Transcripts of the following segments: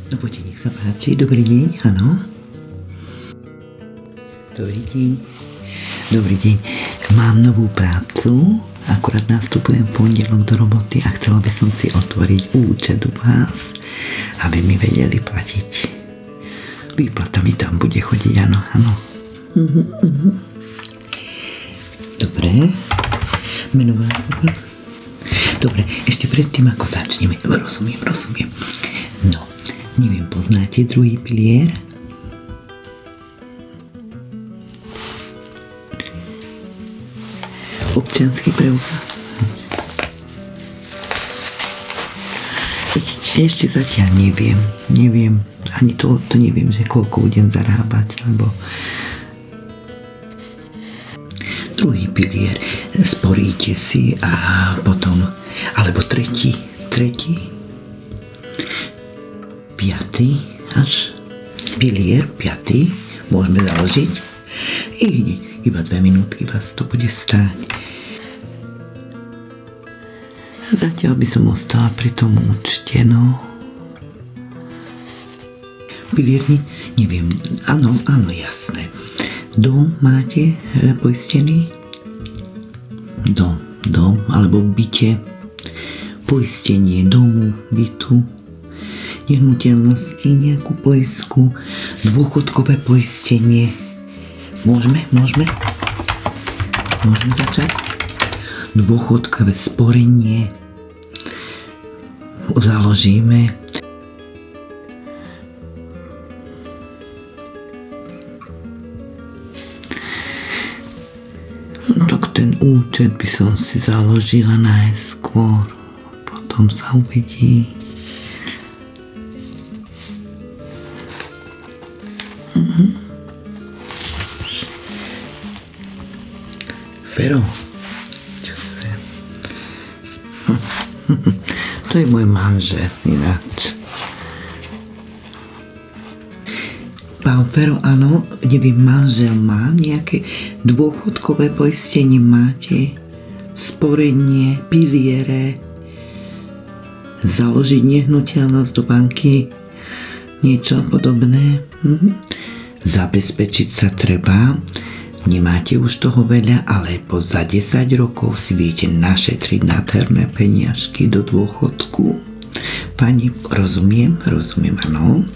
No poďte, nech sa páči. Dobrý deň, áno. Dobrý deň. Dobrý deň. Mám novú prácu. Akurát nastupujem v pondelok do roboty a chcela by som si otvoriť účet u vás, aby mi vedeli platiť. Výplata mi tam bude chodiť, áno, áno. Dobre. Menová. Dobre, ešte predtým, ako začneme. Rozumiem. No, neviem, poznáte druhý pilier? Občiansky preukaz. Ešte zatiaľ neviem, ani to neviem, že koľko budem zarábať, lebo druhý pilier, sporíte si a potom, alebo tretí, piatý, až pilier, piatý, môžeme založiť. I hneď, iba 2 minútky vás to bude stáť. Zatiaľ by som ostala pri tom účte, no. Pilierni, neviem, áno, jasné. Dom máte poistený? Dom, alebo v byte. Poistenie domu, bytu, nehnuteľnosti, nejakú poistku, dôchodkové poistenie. Môžeme začať? Dôchodkové sporenie založíme. Tak ten účet by som si založila najskôr, potom sa uvidí. Fero, čo sa? To je môj manžel, ináč. Pán Fero, áno, neviem, manžel má nejaké dôchodkové poistenie, máte? Sporenie, piliere, založiť nehnuteľnosť do banky, niečo podobné. Zabezpečiť sa treba. Nemáte už toho veľa, ale za 10 rokov si viete našetriť nádherné peniažky do dôchodku. Pani, rozumiem, áno.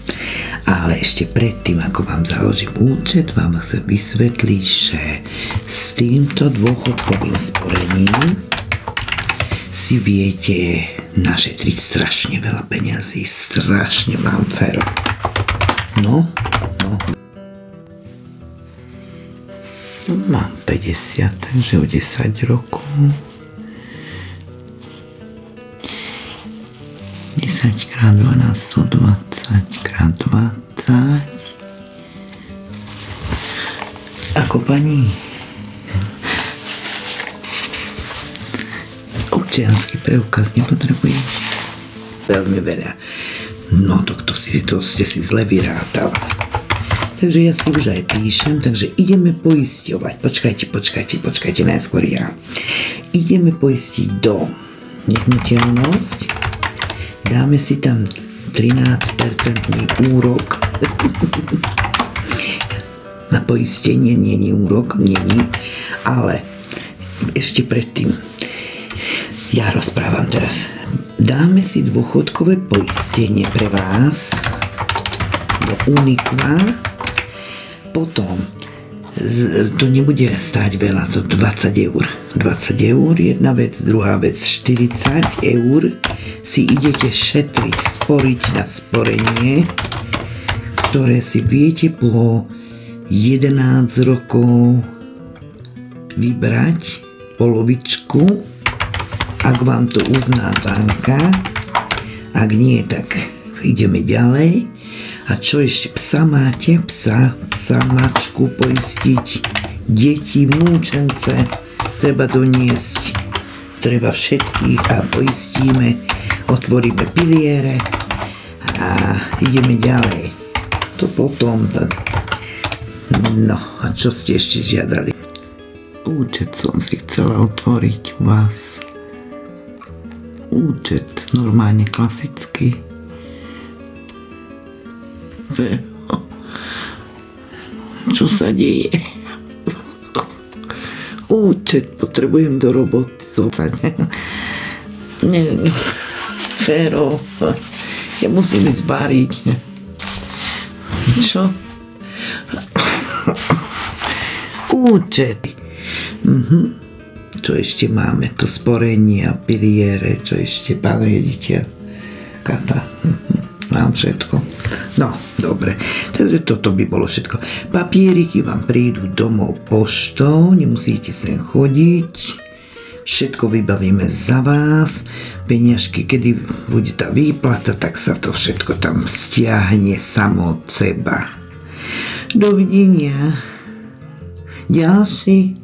Ale ešte predtým, ako vám založím účet, vám chcem vysvetliť, že s týmto dôchodkovým sporením si viete našetriť strašne veľa peňazí. Strašne vám, Fero. No. Mám 50, takže o 10 rokov. 10 krát 12, 120 krát 20. Ako pani? Občiansky preukaz nepotrebujete? Veľmi veľa. No, to ste si zle vyrátala. Takže ja si už aj píšem, takže ideme poisťovať. Počkajte, najskôr ja. Ideme poistiť dom, nehnuteľnosť. Dáme si tam 13% úrok. Na poistenie nie úrok, ale ešte predtým. Ja rozprávam teraz. Dáme si dôchodkové poistenie pre vás do Unikva. Potom to nebude stáť veľa, to 20 eur. 20 eur, jedna vec, druhá vec, 40 eur si idete šetriť, sporiť na sporenie, ktoré si viete po 11 rokov vybrať polovičku, ak vám to uzná banka, ak nie, tak ideme ďalej. A čo ešte? Psa máte? Psa, mačku poistiť, deti, vnúčence treba doniesť, treba všetkých a poistíme, otvoríme piliere a ideme ďalej. To potom, no a čo ste ešte žiadali? Účet som si chcela otvoriť u vás. Účet normálne klasický. Čo sa deje? Účet, potrebujem do roboty zobrať. Fero, ja musím ísť variť. Čo? Účet. Čo ešte máme? To sporenie a piliere, čo ešte, pán riaditeľ? Kata. Mám všetko. No, dobre. Takže toto by bolo všetko. Papieriky vám prídu domov poštou, nemusíte sem chodiť. Všetko vybavíme za vás. Peniažky, kedy bude tá výplata, tak sa to všetko tam stiahne samo od seba. Dovidenia. Ďalší.